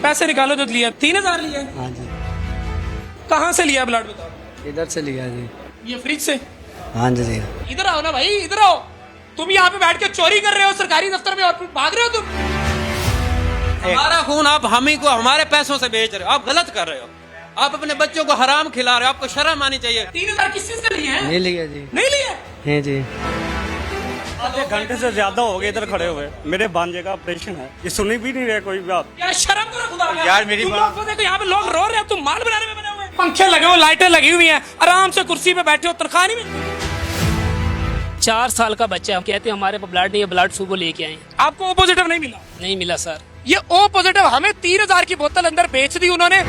पैसे निकालो जो लिया। 3000 लिया। हाँ जी। कहाँ से लिया ब्लड बताओ? इधर से लिया जी। ये फ्रिज से? हाँ जी जी। इधर आओ ना भाई, इधर आओ। तुम यहाँ पे बैठ के चोरी कर रहे हो सरकारी दफ्तर में और फिर भाग रहे हो तुम। हमारा खून आप हम ही को हमारे पैसों से बेच रहे हो, आप गलत कर रहे हो। आप अपने बच्चों को हराम खिला रहे हो, आपको शर्म आनी चाहिए। 3000 किस चीज के लिए है? नहीं लिया जी। नहीं लिया? है जी। आधे घंटे से ज्यादा हो गए इधर खड़े हुए। मेरे भांजे का ऑपरेशन है, ये सुनी भी नहीं रहे कोई बात। यार शर्म करो खुदा का। यार मेरी तुम बात- लोग को देखो यहाँ पे लोग रो रहे हैं, तुम माल बनाने में बने हुए। पंखे लगे हुए, लाइटें लगी हुई हैं, आराम से कुर्सी पे बैठे हो, तनख्वाह नहीं मिलती। 4 साल का बच्चा, हम कहते हैं हमारे पास ब्लड नहीं है, ब्लड सुबह लेके आए। आपको ओ पॉजिटिव नहीं मिला? नहीं मिला सर। ये ओ पॉजिटिव हमें 3000 की बोतल अंदर बेच दी उन्होंने।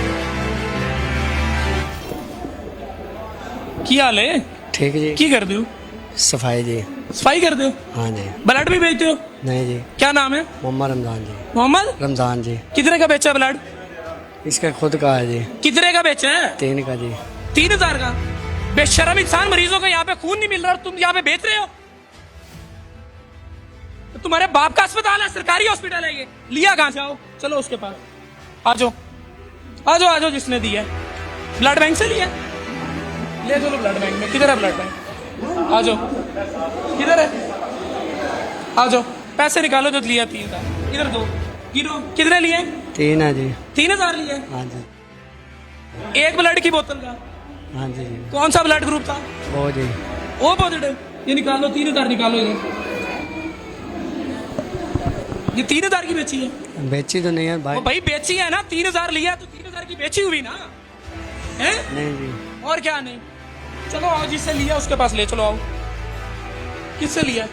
की हाल है? ठीक जी। की कर दो? सफाई जी। सफाई कर दो? हाँ जी। ब्लड भी बेचते हो? नहीं जी। क्या नाम है? मोहम्मद रमजान जी। मोहम्मद रमजान जी। कितने का बेचा ब्लड? इसका खुद का है जी। कितने का बेचा है? 3 का जी। 3000 का? बेशरम इंसान, मरीजों का यहाँ पे खून नहीं मिल रहा और तुम यहाँ पे बेच रहे हो। तो तुम्हारे बाप का अस्पताल है, सरकारी हॉस्पिटल है ये। लिया कहाँ से? आओ चलो उसके पास आ जाओ, आ जाओ, आ जाओ। जिसने दिया ब्लड बैंक से लिया, ले चलो ब्लड बैंक में। किधर है ब्लड बैंक? आ जाओ। किधर है? आ जाओ। पैसे निकालो जो लिया 3000। इधर दो, गिनो कितने लिए? 3 है जी। 3000 लिए। हाँ जी। एक ब्लड की बोतल का? हाँ जी। कौन सा ब्लड ग्रुप था? वो जी। O positive. ये निकालो, 3000 निकालो। ये 3000 की बेची है? बेची तो नहीं है भाई। वो भाई बेची है ना, 3000 लिया तो 3000 की बेची हुई ना है? नहीं जी। और क्या नहीं? चलो आओ, जिससे लिया उसके पास ले चलो। आओ। किससे लिया?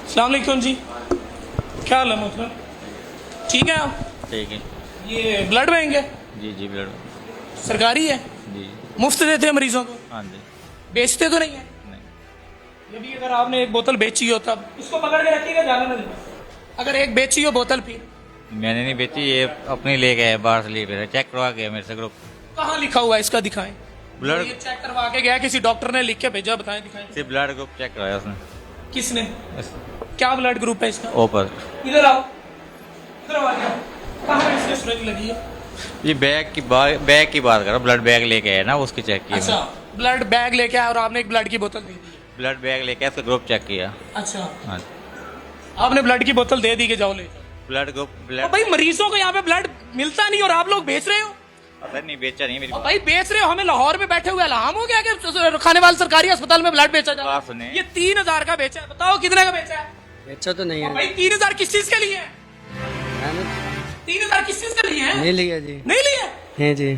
अस्सलाम वालेकुम जी, क्या हाल है? मतलब ठीक है आप? ठीक है ये ब्लड बैंक है? जी जी ब्लड सरकारी है? जी मुफ्त देते हैं मरीजों को? हाँ जी बेचते तो नहीं है? नहीं ये भी अगर आपने एक बोतल बेची हो तब इसको पकड़ के रखिएगा, जाने ना देना। अगर एक बेची हो बोतल, फिर मैंने नहीं बेची, ये अपनी लेके आए बाहर से ले चेक करवा के मेरे से ग्रुप कहाँ लिखा हुआ है इसका? दिखाएं। ब्लड ये चेक करवा के गया, किसी डॉक्टर ने लिख के भेजा, बताएं दिखाएं। सिर्फ ब्लड ग्रुप चेक करवाया उसने किसने? क्या ब्लड ग्रुप है इसका? ओपर इधर आओ, इधर आओ। कहाँ है इसके सुरंग लगी है? ये बैग की बात कर रहा हूँ, ब्लड बैग लेके आया ना उसकी चेक किया अच्छा, ब्लड बैग लेके आया और आपने एक ब्लड की बोतल दे दी? ब्लड बैग लेके आया, उसका ग्रुप चेक किया। अच्छा, हाँ आपने ब्लड की बोतल दे दी कि जाओ ले जाओ। ब्लड ग्रुप और ब्लड भाई मरीजों को यहाँ पे ब्लड मिलता नहीं और आप लोग बेच रहे हो। पता नहीं बेचा नहीं मेरी और भाई बेच रहे हो, हमें लाहौर में बैठे हुए अलाम हो गया कि खाने वाले सरकारी अस्पताल में ब्लड बेचा जा। बात सुने। ये 3000 का बेचा है, बताओ कितने का बेचा है? बेचा तो नहीं और है। भाई 3000 किस चीज के लिए है? मैंने 3000 किस चीज के लिए है? नहीं लिया जी। नहीं लिया? है जी।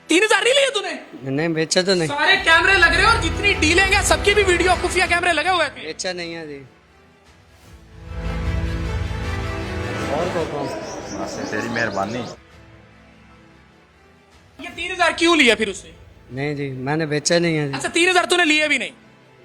3000 नहीं लिए तूने? नहीं बेचा तो नहीं। सारे कैमरे लग रहे हैं और जितनी डीलिंग है सबकी भी वीडियो, खुफिया कैमरे लगे हुए हैं। बेचा नहीं है जी। और को तेरी मेहरबानी। ये 3000 क्यों लिया फिर उससे? नहीं जी, मैंने बेचा नहीं है जी। अच्छा, 3000 तूने लिए भी नहीं,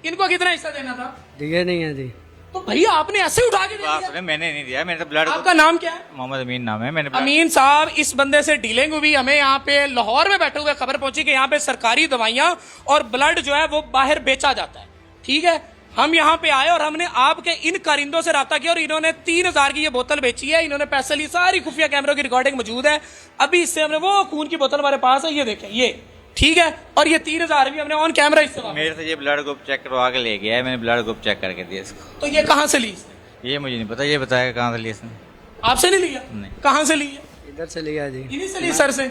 इनको कितना हिस्सा देना था? दिया नहीं है जी। तो भैया आपने ऐसे उठा के दे बात दिया। सुने, मैंने नहीं दिया, मैंने तो ब्लड आपका नाम क्या है? मोहम्मद अमीन नाम है। मैंने अमीन साहब, इस बंदे से डीलिंग हुई, हमें यहाँ पे लाहौर में बैठे हुए खबर पहुंची कि यहाँ पे सरकारी दवाइयां और ब्लड जो है वो बाहर बेचा जाता है। ठीक है, हम यहाँ पे आए और हमने आपके इन कारिंदों से राब्ता किया और इन्होंने 3000 की ये बोतल बेची है, इन्होंने पैसे लिए, सारी खुफिया कैमरों की रिकॉर्डिंग मौजूद है। अभी इससे हमने वो खून की बोतल हमारे पास है, ये देखें, ये ठीक है, और ये 3000 भी हमने ऑन कैमरा इससे मेरे से ये ब्लड ग्रुप चेक करवा के ले गया है, मैंने ब्लड ग्रुप चेक करके दिया इसको। तो ये कहाँ से ली इसने? ये मुझे नहीं पता, ये बताया कहाँ से लिया इसने। आपसे नहीं लिया? नहीं। कहाँ से ली है? इधर से लिया जी। इन्हीं से ली, सर से?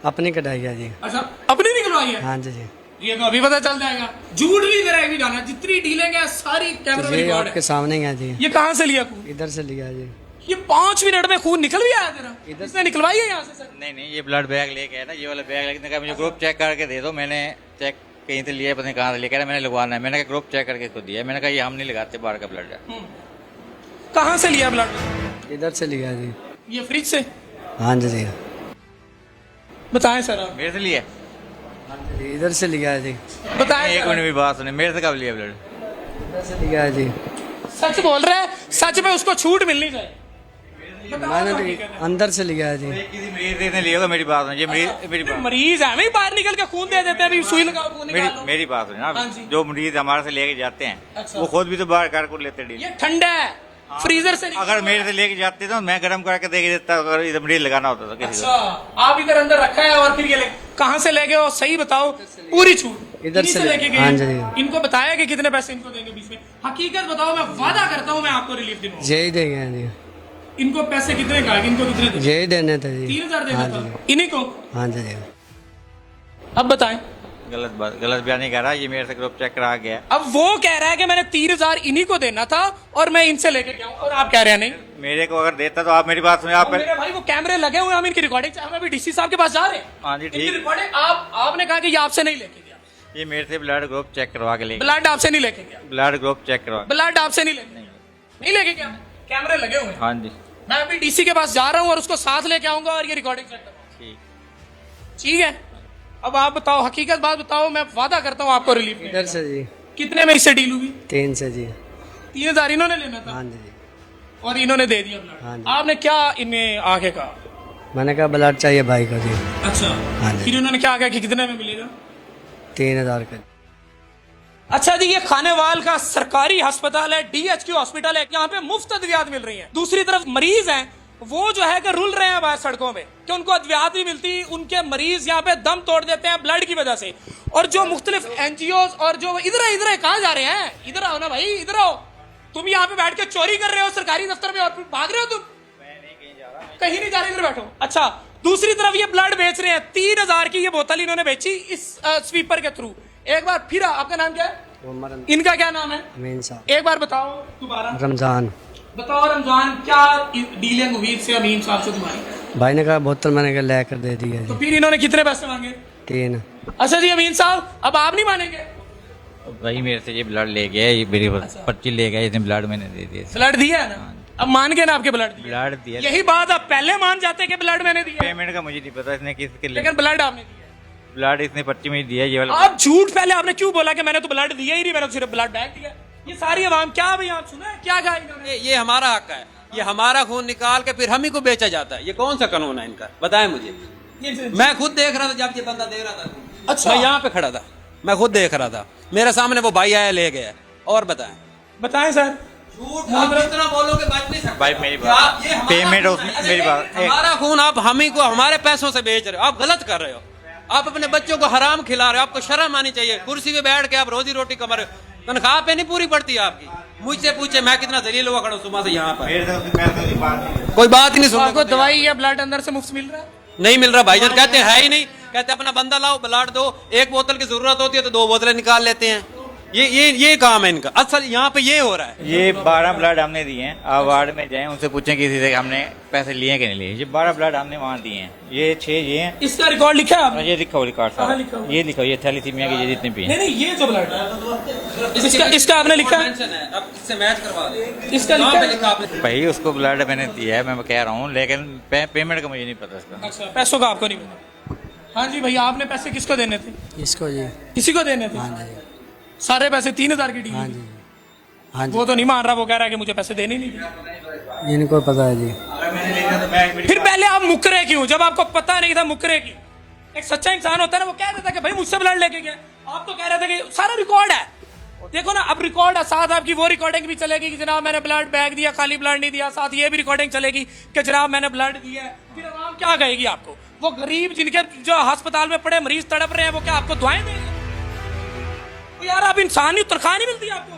अपनी कटाई है जी। अच्छा, अपनी निकलवाई है? हाँ जी जी। ये तो अभी पता चल जाएगा। झूठ भी तेरा भी जाना, जितनी डीलिंग है सारी कैमरा में ये रिकॉर्ड आपके है। सामने ही है जी। ये कहाँ से लिया खून? इधर से लिया जी। ये 5 मिनट में खून निकल भी आया तेरा? इसने निकलवाई है यहाँ से? सर नहीं नहीं, ये ब्लड बैग लेके आया ना, ये वाला बैग लेके कहा मुझे ग्रुप चेक करके दे दो। मैंने चेक कहीं से लिया, पता नहीं कहाँ से लेकर मैंने लगवाना है। मैंने कहा ग्रुप चेक करके खुद दिया। मैंने कहा ये हम नहीं लगाते बाहर का ब्लड। कहाँ से लिया ब्लड? इधर से लिया जी। ये फ्रिज से? हाँ जी जी। बताएं सर आप, मेरे से लिया? इधर से लिया है जी। बताएं एक सर। मिनट भी बात सुने, मेरे से कब लिया ब्लड? इधर से लिया है जी। सच बोल रहा है, सच में उसको छूट मिलनी चाहिए। मैंने तो अंदर से लिया है जी। किसी मरीज ने लिया होगा, मेरी बात सुनो। ये मेरी बात मरीज है, हमें बाहर निकल के खून दे देते हैं, अभी सुई लगाओ खून निकाल लो। मेरी बात सुनो हाँ ना, जी। जो मरीज हमारे से लेके जाते हैं अच्छा। वो खुद भी तो बाहर कर लेते हैं। ये ठंडा है, फ्रीजर से नहीं अगर मेरे से लेके जाते तो मैं गर्म करके दे के देता, अगर इधर मरीज लगाना होता तो किसी अच्छा, आप इधर अंदर रखा है और फिर ये कहाँ से ले गए हो? सही बताओ, पूरी छूट इधर इन्हीं से लेके हाँ गए। जी। इनको बताया कि कितने पैसे इनको देंगे बीच में? हकीकत बताओ, मैं वादा करता हूँ मैं आपको रिलीफ दूंगा। यही देंगे जी, इनको पैसे कितने का, इनको कितने देंगे? यही देने थे जी। 3000 देना हाँ था जी। इन्हीं को। हाँ जी। अब बताएं। गलत बात, गलत बयान नहीं कर रहा, ये मेरे से ग्रुप चेक करा गया। अब वो कह रहा है कि मैंने 3000 इन्हीं को देना था और मैं इनसे लेके गया हूँ, और आप कह रहे हैं नहीं। मेरे को अगर देता तो आप मेरी बात सुने, आप मेरे भाई वो कैमरे लगे हुए हैं, हम इनकी रिकॉर्डिंग, हम अभी डीसी साहब के पास जा रहे हैं। हाँ जी, इनकी ठीक। रिकॉर्डिंग आपने कहा कि ये आपसे नहीं लेके गया, ये मेरे से ब्लड ग्रुप चेक करवा के लेके, ब्लड आपसे नहीं लेके गया, ब्लड ग्रुप चेक करवा। ब्लड आपसे नहीं लेके गया, कैमरे लगे हुए हैं। हाँ जी, मैं अभी डीसी के पास जा रहा हूँ और उसको साथ लेके आऊंगा और ये रिकॉर्डिंग चेक करूंगा। ठीक। ठीक है, अब आप बताओ, हकीकत बात बताओ, मैं वादा करता हूँ आपको रिलीफ इधर से जी, कितने में इससे डील हुई? 3 से जी। 3000 इन्होंने लेना था हाँ जी। और इन्होंने दे दिया हाँ ब्लड। जी। आपने क्या इन्हें आगे कहा? मैंने कहा ब्लड चाहिए भाई को जी। अच्छा, हाँ जी। फिर इन्होंने क्या कहा कि कितने में मिलेगा? 3000 का। अच्छा जी, ये खानेवाल का सरकारी अस्पताल है, डीएचक्यू हॉस्पिटल है, यहाँ पे मुफ्त अद्वियात मिल रही हैं। दूसरी तरफ मरीज हैं, वो जो है कि रुल रहे हैं बाहर सड़कों में कि उनको अद्वियात नहीं मिलती, उनके मरीज यहाँ पे दम तोड़ देते हैं ब्लड की वजह से। और जो मुख्तलिफ एनजीओ और जो इधर कहाँ जा रहे हैं? इधर आओ ना भाई, इधर आओ। तुम यहाँ पे बैठ के चोरी कर रहे हो सरकारी दफ्तर में और फिर भाग रहे हो तुम। कहीं नहीं जा रहे, इधर बैठो। अच्छा, दूसरी तरफ ये ब्लड बेच रहे हैं, 3000 की ये बोतल इन्होंने बेची इस स्वीपर के थ्रू। एक बार फिर, आपका नाम क्या है? इनका क्या नाम है? अमीन साहब। एक बार बताओ दोबारा। रमजान। बताओ रमजान, क्या डीलिंग हुई इससे अमीन साहब से तुम्हारी? भाई ने कहा बोतल मैंने कहा लेकर दे दिया तो जी। फिर इन्होंने कितने पैसे मांगे? 3। अच्छा जी अमीन साहब, अब आप नहीं मानेंगे? भाई मेरे से ये ब्लड ले गया, ये मेरी पर्ची ले गया, इसने ब्लड मैंने दे दिया। ब्लड दिया है ना, अब मान गए ना आपके ब्लड दिए? ब्लड दिया, यही बात आप पहले मान जाते कि ब्लड मैंने दिया है। पेमेंट का मुझे नहीं पता इसने किसके लिए, लेकिन ब्लड आपने दिया है। ब्लड इसने पर्ची में दिया ये वाला। आप झूठ, पहले आपने क्यों बोला कि मैंने तो ब्लड दिया ही नहीं, मैंने तो सिर्फ ब्लड बैग दिया? ये सारी आवाम क्या भाई, आप सुना है क्या कहा इन्होंने? ये हमारा हक है, ये हमारा खून निकाल के फिर हम ही को बेचा जाता है। ये कौन सा कानून है इनका, बताएं मुझे। मैं खुद देख रहा था जब ये बंदा दे रहा था। अच्छा, मैं यहाँ पे खड़ा था, मैं खुद देख रहा था, मेरे सामने वो भाई आया ले गया। और बताएं सर। झूठ आप इतना बोलोगे बच नहीं सकते भाई मेरी बात, पेमेंट मेरी बात, हमारा खून आप हम ही को हमारे पैसों से बेच रहे हो, आप गलत कर रहे हो। आप अपने बच्चों को हराम खिला रहे हो, आपको शर्म आनी चाहिए। कुर्सी पे बैठ के आप रोजी रोटी कमा रहे हो, तनख्वाह पे नहीं पूरी पड़ती आपकी। मुझसे पूछे, मैं कितना जलील हुआ खड़ा हूं सुबह से यहाँ पर, कोई बात ही नहीं सुन। आपको दवाई या ब्लड अंदर से मुफ्त मिल रहा है? नहीं मिल रहा भाईजान, कहते है ही नहीं, कहते अपना बंदा लाओ ब्लड दो, एक बोतल की जरूरत होती है तो 2 बोतलें निकाल लेते हैं। ये काम है इनका। असल यहाँ पे ये हो रहा है। ये 12 ब्लड हमने दिए हैं। आप वार्ड में जाएं, उनसे पूछें किसी से हमने पैसे लिए कि नहीं लिए। ये 12 ब्लड हमने वहाँ दिए हैं। ये 6 ये हैं। इसका रिकॉर्ड लिखा है आपने? ये लिखा हो रिकॉर्ड कहाँ लिखा साहब, हुआ? ये लिखा हो, ये थैलीसीमिया के ये जितने भी हैं। नहीं, ये जो ब्लड है इसका आपने लिखा है? अब इससे मैच करवा दे। इसका कहाँ लिखा पे है? लिखा आपने? भाई उसको ब्लड मैंने दिया है, मैं कह रहा हूँ, लेकिन पेमेंट का मुझे नहीं पता इसका। अच्छा, पैसों का आपको नहीं पता? हाँ जी भैया, आपने पैसे किसको देने थे? इसको जी। किसी को देने थे? हाँ जी। सारे पैसे 3000 की डील? हाँ जी। हाँ जी। वो तो नहीं मान रहा, वो कह रहा है कि मुझे पैसे देने नहीं दिए। इनको पता है जी। फिर पहले आप मुकरे क्यों, जब आपको पता नहीं था मुकरे क्यों? एक सच्चा इंसान होता है ना, वो कह देता कि भाई मुझसे ब्लड लेके गया। आप तो कह रहे थे कि सारा रिकॉर्ड है, देखो ना, अब रिकॉर्ड है साथ, आपकी वो रिकॉर्डिंग भी चलेगी कि जनाब मैंने ब्लड बैग दिया, खाली ब्लड नहीं दिया। साथ ये भी रिकॉर्डिंग चलेगी कि जनाब मैंने ब्लड दिया है। फिर आवाम क्या कहेगी आपको? वो गरीब जिनके जो अस्पताल में पड़े मरीज तड़प रहे हैं, वो क्या आपको दुआएं देंगे? तो यार आप इंसान ही, तनख्वाह नहीं मिलती आपको?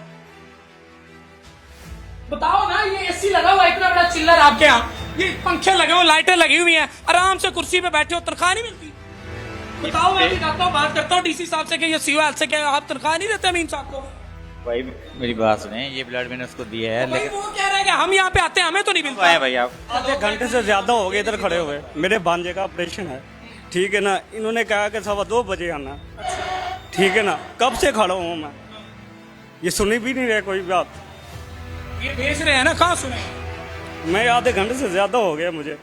बताओ ना, ये एसी लगा हुआ इतना बड़ा चिल्लर आपके यहाँ, ये पंखे लगे हुए, लाइटें लगी हुई हैं, आराम से कुर्सी पे बैठे हो, तनख्वाह नहीं मिलती? बताओ, मैं भी जाता हूँ, बात करता हूँ डीसी साहब से कि ये सीओएल से क्या आप तनख्वाह नहीं देते अमीन साहब को? भाई मेरी बात सुने, ये ब्लड मैंने उसको दिया है, भाई लेकिन वो कह रहे हैं कि हम यहाँ पे आते हैं, हमें तो नहीं मिलता। आए भाई आप आधे घंटे से ज्यादा हो गए इधर खड़े हुए। मेरे भांजे का ऑपरेशन है, ठीक है ना। इन्होंने कहा कि 2:15 बजे आना, ठीक है ना। कब से खड़ा हूँ मैं, ये सुनी भी नहीं रहे कोई बात। ये भेज रहे हैं ना, कहाँ सुने? मैं आधे घंटे से ज्यादा हो गया मुझे।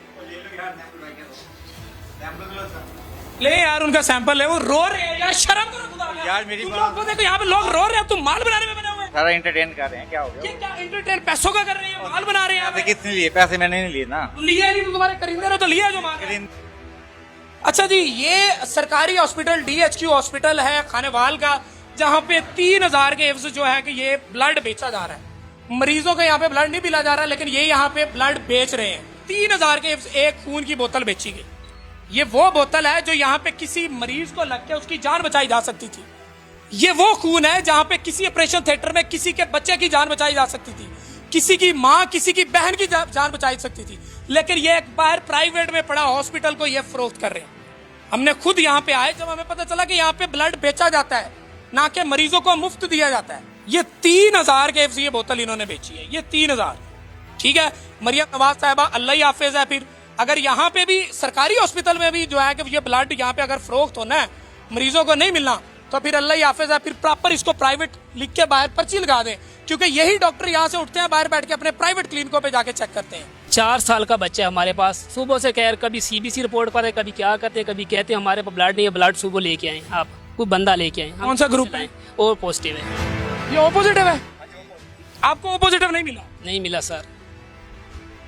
ले यार उनका सैंपल है, वो रो रहे हैं यार, शर्म करो खुदा का। यार मेरी तुम बात- लोग को देखो, यहाँ पे लोग रो रहे हैं, तुम माल बनाने में बने हुए हैं। सारा एंटरटेन कर रहे हैं, क्या हो गया? ये क्या एंटरटेन पैसों का कर रहे हैं, माल बना रहे हैं यहाँ पैसे पे? किसने लिए? पैसे मैंने नहीं लिए ना। लिया नहीं तो तुम्हारे करिंदे ने तो लिया जो मांग रहे हैं। अच्छा जी, ये सरकारी हॉस्पिटल डीएचक्यू हॉस्पिटल है खानेवाल का, जहाँ पे 3000 के एवज जो है कि ये ब्लड बेचा जा रहा है। मरीजों को यहाँ पे ब्लड नहीं पिला जा रहा, लेकिन ये यहाँ पे ब्लड बेच रहे हैं। 3000 के एक खून की बोतल बेची गई। ये वो बोतल है जो यहाँ पे किसी मरीज को लग के उसकी जान बचाई जा सकती थी। ये वो खून है जहाँ पे किसी ऑपरेशन थिएटर में किसी के बच्चे की जान बचाई जा सकती थी, किसी की माँ, किसी की बहन की जान बचाई सकती थी, लेकिन ये एक बाहर प्राइवेट में पड़ा हॉस्पिटल को ये फरोख्त कर रहे हैं। हमने खुद यहाँ पे आए जब हमें पता चला कि यहाँ पे ब्लड बेचा जाता है, ना कि मरीजों को मुफ्त दिया जाता है। ये 3000 के ये बोतल इन्होंने बेची है, ये 3000। ठीक है, मरियम नवाज साहिबा अल्लाह ही हाफिज है। फिर अगर यहाँ पे भी सरकारी हॉस्पिटल में भी जो है कि ये ब्लड यहाँ पे अगर फरोख्त होना है, मरीजों को नहीं मिलना, तो फिर अल्लाह ही हाफिज है। फिर प्रॉपर इसको प्राइवेट लिख के बाहर पर्ची लगा दें, क्योंकि यही डॉक्टर यहाँ से उठते हैं, बाहर बैठ के अपने प्राइवेट क्लिनिकों पे जाके चेक करते हैं। 4 साल का बच्चा है हमारे पास, सुबह से कह कभी CBC रिपोर्ट पर है, कभी क्या करते हैं, कभी कहते हैं हमारे पास ब्लड नहीं है, ब्लड सुबह लेके आए आप, कोई बंदा लेके आए। कौन सा ग्रुप है? और पॉजिटिव है। ये ओ पॉजिटिव है, आपको ओ पॉजिटिव नहीं मिला? नहीं मिला सर।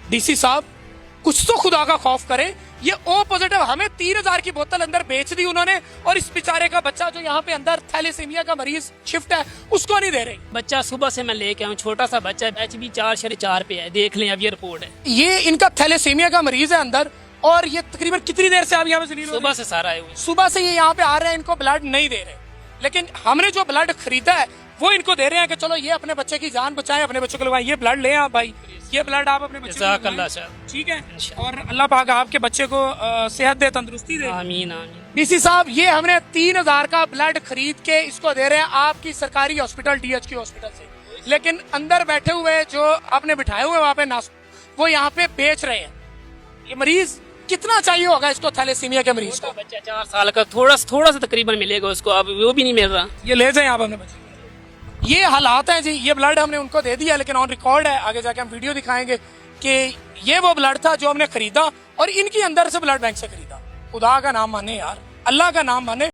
डीसी साहब कुछ तो खुदा का खौफ करें। ये ओ पॉजिटिव, हमें 3000 की बोतल अंदर बेच दी उन्होंने, और इस बेचारे का बच्चा जो यहाँ पे अंदर थैलेसीमिया का मरीज शिफ्ट है, उसको नहीं दे रहे। बच्चा सुबह से मैं लेके आऊँ, छोटा सा बच्चा है, HB 4.4 पे है, देख लें अब ये रिपोर्ट है। ये इनका थैलेसीमिया का मरीज है अंदर, और ये तकरीबन कितनी देर से आप यहाँ पे जलील हो रहे हैं? सुबह से सारा है। सुबह से ये यहाँ पे आ रहे हैं, इनको ब्लड नहीं दे रहे, लेकिन हमने जो ब्लड खरीदा है वो इनको दे रहे हैं कि चलो ये अपने बच्चे की जान बचाएं, अपने बच्चों को लगवाएं। ये ब्लड ले आप भाई, ये ब्लड आप अपने बच्चे को लगवाएं। ठीक है, और अल्लाह पाक आपके बच्चे को सेहत दे, तंदुरुस्ती दे। आमीन आमीन। डीसी साहब ये हमने 3000 का ब्लड खरीद के इसको दे रहे हैं आपकी सरकारी हॉस्पिटल DHQ हॉस्पिटल से, लेकिन अंदर बैठे हुए जो आपने बिठाए हुए वहाँ पे नास, वो यहाँ पे बेच रहे हैं। ये मरीज कितना चाहिए होगा इसको, थैलेसीमिया के मरीज को? बच्चा 4 साल का, थोड़ा सा तकरीबन मिलेगा उसको, अब वो भी नहीं मिल रहा। ये ले जाएं आप अपने बच्चे। ये हालात हैं जी। ये ब्लड हमने उनको दे दिया, लेकिन ऑन रिकॉर्ड है, आगे जाके हम वीडियो दिखाएंगे कि ये वो ब्लड था जो हमने खरीदा, और इनकी अंदर से ब्लड बैंक से खरीदा। खुदा का नाम माने यार, अल्लाह का नाम माने।